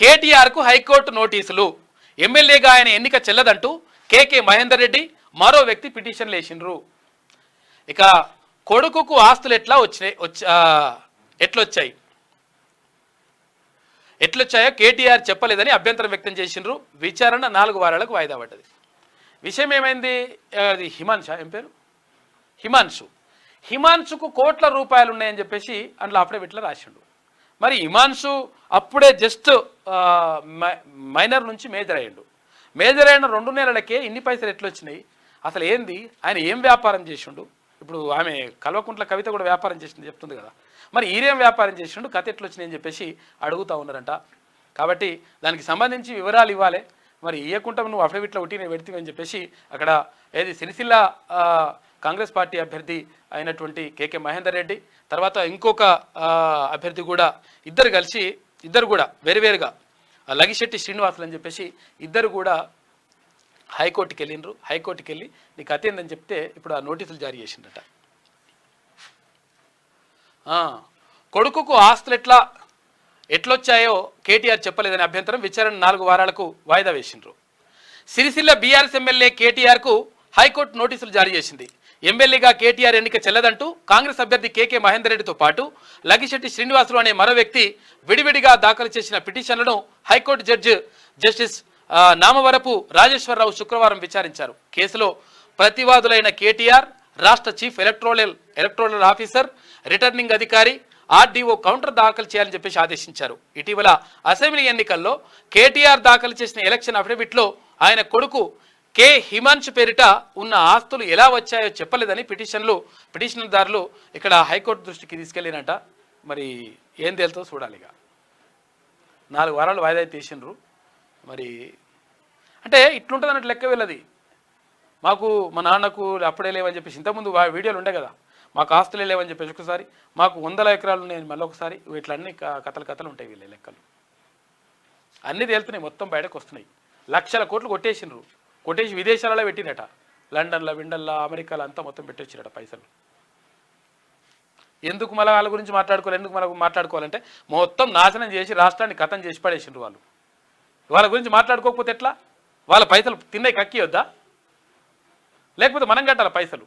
కేటీఆర్కు high court నోటీసులు, ఎమ్మెల్యేగా ఆయన ఎన్నిక చెల్లదంటూ కేకే మహేందర్ రెడ్డి మరో వ్యక్తి పిటిషన్లు వేసిండ్రు. ఇక కొడుకుకు ఆస్తులు ఎట్లొచ్చాయో కేటీఆర్ చెప్పలేదని అభ్యంతరం వ్యక్తం చేసిండ్రు. విచారణ 4 వారాలకు వాయిదా పడ్డది. విషయం ఏమైంది? అది హిమాన్షా, ఏం పేరు, హిమాన్షుకు కోట్ల రూపాయలు ఉన్నాయని చెప్పేసి అందులో అఫిడవిట్లో రాసిండు. మరి హిమాన్షు అప్పుడే జస్ట్ మైనర్ నుంచి మేజర్ అయ్యిండు. మేజర్ అయిన 2 నెలలకే ఇన్ని పైసలు ఎట్లొచ్చినాయి? అసలు ఏంది? ఆయన ఏం వ్యాపారం చేసిండు? ఇప్పుడు ఆమె కల్వకుంట్ల కవిత కూడా వ్యాపారం చేసింది చెప్తుంది కదా, మరి ఈరేం వ్యాపారం చేసిండు, కథ ఎట్లొచ్చినాయి అని చెప్పేసి అడుగుతూ ఉన్నారంట. కాబట్టి దానికి సంబంధించి వివరాలు ఇవ్వాలి. మరి ఇవ్వకుండా నువ్వు అఫిడవిట్లో ఒకటి నేను పెడితే అని చెప్పేసి అక్కడ ఏది సిరిసిల్ల కాంగ్రెస్ పార్టీ అభ్యర్థి అయినటువంటి కేకే మహేందర్ రెడ్డి, తర్వాత ఇంకొక అభ్యర్థి కూడా ఇద్దరు కూడా వేరువేరుగా లగిశెట్టి శ్రీనివాసులు అని చెప్పేసి ఇద్దరు కూడా హైకోర్టుకి వెళ్ళిండ్రు. హైకోర్టుకి వెళ్ళి నీకు అతేందని చెప్తే ఇప్పుడు ఆ నోటీసులు జారీ చేసిండట. కొడుకుకు ఆస్తులు ఎట్లొచ్చాయో కేటీఆర్ చెప్పలేదని అభ్యంతరం, విచారణ 4 వారాలకు వాయిదా వేసిండ్రు. సిరిసిల్ల బీఆర్ఎస్ ఎమ్మెల్యే కేటీఆర్కు హైకోర్టు నోటీసులు జారీ చేసింది. ఎమ్మెల్యేగా కేటీఆర్ ఎన్నిక చెల్లదంటూ కాంగ్రెస్ అభ్యర్థి కేకే మహేందర్ రెడ్డితో పాటు లగిశెట్టి శ్రీనివాసులు అనే మరో వ్యక్తి విడివిడిగా దాఖలు చేసిన పిటిషన్లను హైకోర్టు జస్టిస్ నామవరపు రాజేశ్వరరావు శుక్రవారం విచారించారు. కేసులో ప్రతివాదులైన కేటీఆర్, రాష్ట్ర చీఫ్ ఎలక్టోరల్ ఆఫీసర్, రిటర్నింగ్ అధికారి, ఆర్డీఓ కౌంటర్ దాఖలు చేయాలని చెప్పేసి ఆదేశించారు. ఇటీవల అసెంబ్లీ ఎన్నికల్లో కేటీఆర్ దాఖలు చేసిన ఎలక్షన్ అఫిడవిట్లో ఆయన కొడుకు కే హిమాన్షు పేరిట ఉన్న ఆస్తులు ఎలా వచ్చాయో చెప్పలేదని పిటిషన్దారులు ఇక్కడ హైకోర్టు దృష్టికి తీసుకెళ్ళినట. మరి ఏం తేలుతో చూడాలి. 4 వారాలు వాయిదా తీసిండ్రు. మరి అంటే ఇట్లుంటుంది అన్నట్టు లెక్క వెళ్ళది. మాకు మా నాన్నకు అప్పుడే లేవని చెప్పేసి ఇంతకుముందు వీడియోలు ఉండే కదా, మాకు ఆస్తులే లేవని చెప్పేసి ఒకసారి, మాకు 100 ఎకరాలు ఉన్నాయని మళ్ళీ ఒకసారి, ఇట్లన్నీ కథలు ఉంటాయి. వీళ్ళ లెక్కలు అన్నీ తేలుతున్నాయి, మొత్తం బయటకు వస్తున్నాయి. లక్షల కోట్లు కొట్టేసి విదేశాలలో పెట్టినట, లండన్లో, విండల్లో, అమెరికాలో అంతా మొత్తం పెట్టొచ్చినట పైసలు. ఎందుకు మళ్ళీ వాళ్ళ గురించి మాట్లాడుకోవాలంటే మొత్తం నాశనం చేసి రాష్ట్రాన్ని కథం చేసి పడేసిండ్రు వాళ్ళు. వాళ్ళ గురించి మాట్లాడుకోకపోతే ఎట్లా? వాళ్ళ పైసలు తిన్నాయి కక్కియొద్దా? లేకపోతే మనం కట్టాలి పైసలు?